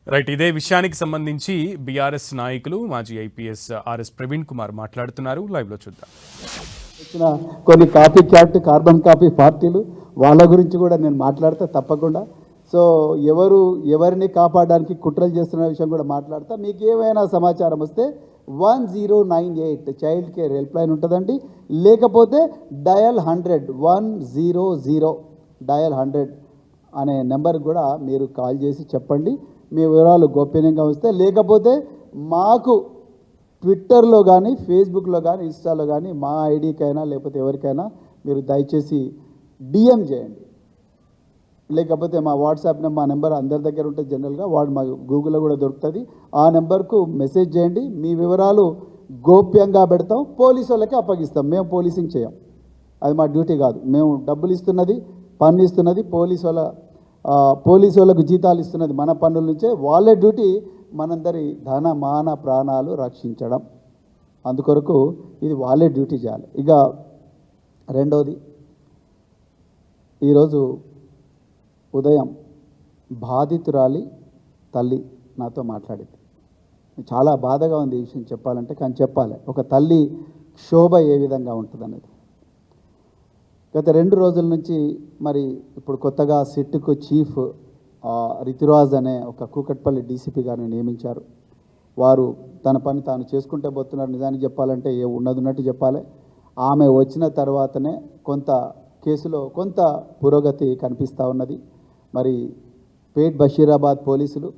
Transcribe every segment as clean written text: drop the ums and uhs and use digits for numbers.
Right. ఇదే విషయానికి సంబంధించి బీఆర్ఎస్ నాయకులు మాజీ ఐపీఎస్ ఆర్ఎస్ ప్రవీణ్ కుమార్ మాట్లాడుతున్నారు. లైవ్లో చూద్దాం. కొన్ని కాపీ క్యాట్ కార్బన్ కాపీ పార్టీలు వాళ్ళ గురించి కూడా నేను మాట్లాడతా తప్పకుండా. సో ఎవరిని కాపాడడానికి కుట్రలు చేస్తున్న విషయం కూడా మాట్లాడతా. మీకు ఏమైనా సమాచారం వస్తే 1098 చైల్డ్ కేర్ హెల్ప్ లైన్ ఉంటుందండి. లేకపోతే డయల్ 100 డయల్ 100 అనే నెంబర్ కూడా మీరు కాల్ చేసి చెప్పండి. మీ వివరాలు గోప్యంగా వస్తే, లేకపోతే మాకు ట్విట్టర్లో కానీ ఫేస్బుక్లో కానీ ఇన్స్టాలో కానీ మా ఐడికైనా లేకపోతే ఎవరికైనా మీరు దయచేసి డిఎం చేయండి. లేకపోతే మా వాట్సాప్ మా నెంబర్ అందరి దగ్గర ఉంటుంది జనరల్గా, వాడు మా గూగుల్లో కూడా దొరుకుతుంది. ఆ నెంబర్కు మెసేజ్ చేయండి. మీ వివరాలు గోప్యంగా పెడతాం, పోలీసు వాళ్ళకి అప్పగిస్తాం. మేము పోలీసింగ్ చేయం, అది మా డ్యూటీ కాదు. మేము డబ్బులు ఇస్తున్నది, పన్ను ఇస్తున్నది పోలీసు వాళ్ళకు జీతాలు ఇస్తున్నది మన పన్నుల నుంచే. వాళ్ళ డ్యూటీ మనందరి ధన మాన ప్రాణాలు రక్షించడం. అందుకొరకు ఇది వాళ్ళే డ్యూటీ చేయాలి. ఇక రెండోది, ఈరోజు ఉదయం బాధితురాలి తల్లి నాతో మాట్లాడింది. చాలా బాధగా ఉంది ఈ విషయం చెప్పాలంటే, కానీ చెప్పాలి. ఒక తల్లి క్షోభ ఏ విధంగా ఉంటుందనేది. గత 2 రోజుల నుంచి మరి ఇప్పుడు కొత్తగా సిట్కు చీఫ్ రితురాజ్ అనే ఒక కూకట్పల్లి డీసీపీ గారిని నియమించారు. వారు తన పని తాను చేసుకుంటే పోతున్నారు. నిజానికి చెప్పాలంటే ఉన్నట్టు చెప్పాలి. ఆమె వచ్చిన తర్వాతనే కేసులో కొంత పురోగతి కనిపిస్తూ ఉన్నది. మరి పేట్ బషీరాబాద్ పోలీసులు,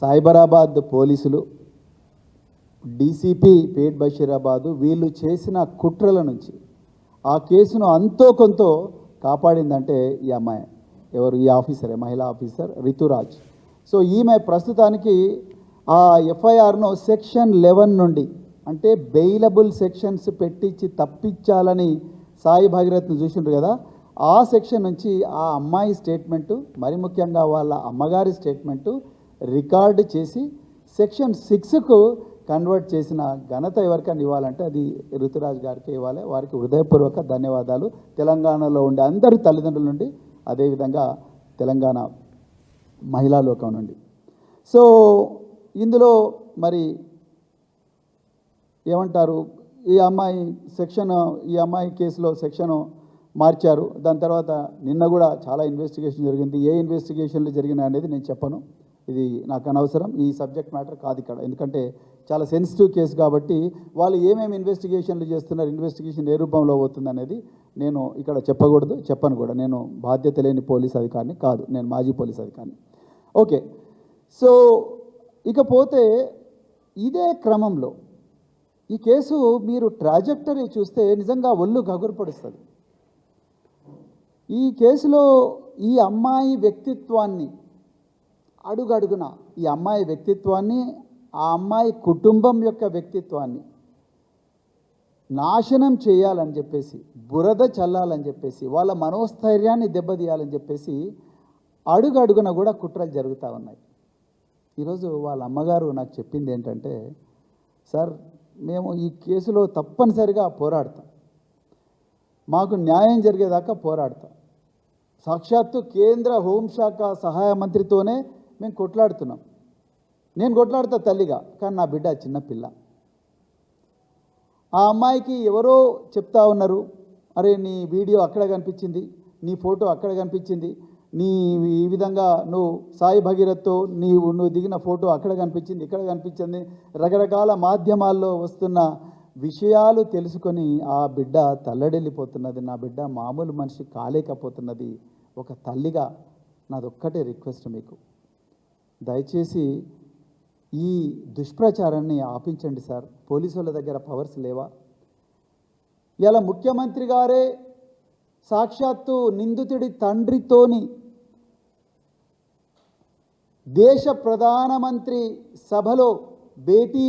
సైబరాబాద్ పోలీసులు, డీసీపీ పేట్ బషీరాబాదు వీళ్ళు చేసిన కుట్రల నుంచి ఆ కేసును అంతో కొంత కాపాడిందంటే ఈ అమ్మాయి. ఎవరు? ఈ ఆఫీసరే, మహిళా ఆఫీసర్ రితురాజ్. సో ఈమె ప్రస్తుతానికి ఆ ఎఫ్ఐఆర్ను సెక్షన్ 11 నుండి, అంటే బెయిలబుల్ సెక్షన్స్ పెట్టించి తప్పించాలని సాయి భగీరథ్ను చూసిండ్రు కదా, ఆ సెక్షన్ నుంచి ఆ అమ్మాయి స్టేట్మెంటు, మరి ముఖ్యంగా వాళ్ళ అమ్మగారి స్టేట్మెంటు రికార్డు చేసి సెక్షన్ 6కు కన్వర్ట్ చేసిన ఘనత ఎవరికైనా ఇవ్వాలంటే అది ఋతురాజ్ గారికి ఇవ్వాలి. వారికి హృదయపూర్వక ధన్యవాదాలు. తెలంగాణలో ఉండే అందరి తల్లిదండ్రుల నుండి, అదేవిధంగా తెలంగాణ మహిళా లోకం నుండి. సో ఇందులో మరి ఏమంటారు, ఈ అమ్మాయి కేసులో సెక్షను మార్చారు. దాని తర్వాత నిన్న కూడా చాలా ఇన్వెస్టిగేషన్ జరిగింది. ఏ ఇన్వెస్టిగేషన్లు జరిగినాయి అనేది నేను చెప్పను, ఇది నాకు అనవసరం. ఈ సబ్జెక్ట్ మ్యాటర్ కాదు ఇక్కడ, ఎందుకంటే చాలా సెన్సిటివ్ కేసు కాబట్టి వాళ్ళు ఏమేమి ఇన్వెస్టిగేషన్లు చేస్తున్నారు, ఇన్వెస్టిగేషన్ ఏ రూపంలో అవుతుంది అనేది నేను ఇక్కడ చెప్పను కూడా. నేను బాధ్యత లేని పోలీస్ అధికారిని కాదు, నేను మాజీ పోలీస్ అధికారిని. ఓకే. సో ఇకపోతే ఇదే క్రమంలో ఈ కేసు మీరు ట్రాజెక్టరీ చూస్తే నిజంగా ఒళ్ళు గగురుపడుస్తుంది. ఈ కేసులో ఈ అమ్మాయి వ్యక్తిత్వాన్ని అడుగడుగున, ఈ అమ్మాయి వ్యక్తిత్వాన్ని, ఆ అమ్మాయి కుటుంబం యొక్క వ్యక్తిత్వాన్ని నాశనం చేయాలని చెప్పేసి, బురద చల్లాలని చెప్పేసి, వాళ్ళ మనోస్థైర్యాన్ని దెబ్బతీయాలని చెప్పేసి అడుగడుగున కూడా కుట్రలు జరుగుతూ ఉన్నాయి. ఈరోజు వాళ్ళ అమ్మగారు నాకు చెప్పింది ఏంటంటే, సార్ మేము ఈ కేసులో తప్పనిసరిగా పోరాడతాం, మాకు న్యాయం జరిగేదాకా పోరాడతాం. సాక్షాత్తు కేంద్ర హోంశాఖ సహాయ మంత్రితోనే మేము కొట్లాడుతున్నాం. నేను కొట్లాడుతా తల్లిగా, కానీ నా బిడ్డ చిన్నపిల్ల. ఆ అమ్మాయికి ఎవరో చెప్తా ఉన్నారు, అరే నీ వీడియో అక్కడ కనిపించింది, నీ ఫోటో అక్కడ కనిపించింది, నీ ఈ విధంగా నువ్వు సాయి భగీరథ్తో నువ్వు దిగిన ఫోటో అక్కడ కనిపించింది, ఇక్కడ కనిపించింది, రకరకాల మాధ్యమాల్లో వస్తున్న విషయాలు తెలుసుకొని ఆ బిడ్డ తల్లడిల్లిపోతున్నది. నా బిడ్డ మామూలు మనిషి కాలేకపోతున్నది. ఒక తల్లిగా నాదొక్కటే రిక్వెస్ట్, మీకు దయచేసి ఈ దుష్ప్రచారాన్ని ఆపించండి సార్. పోలీసు వాళ్ళ దగ్గర పవర్స్ లేవా? ఇలా ముఖ్యమంత్రి గారే సాక్షాత్తు నిందితుడి తండ్రితోని దేశ ప్రధానమంత్రి సభలో బేటీ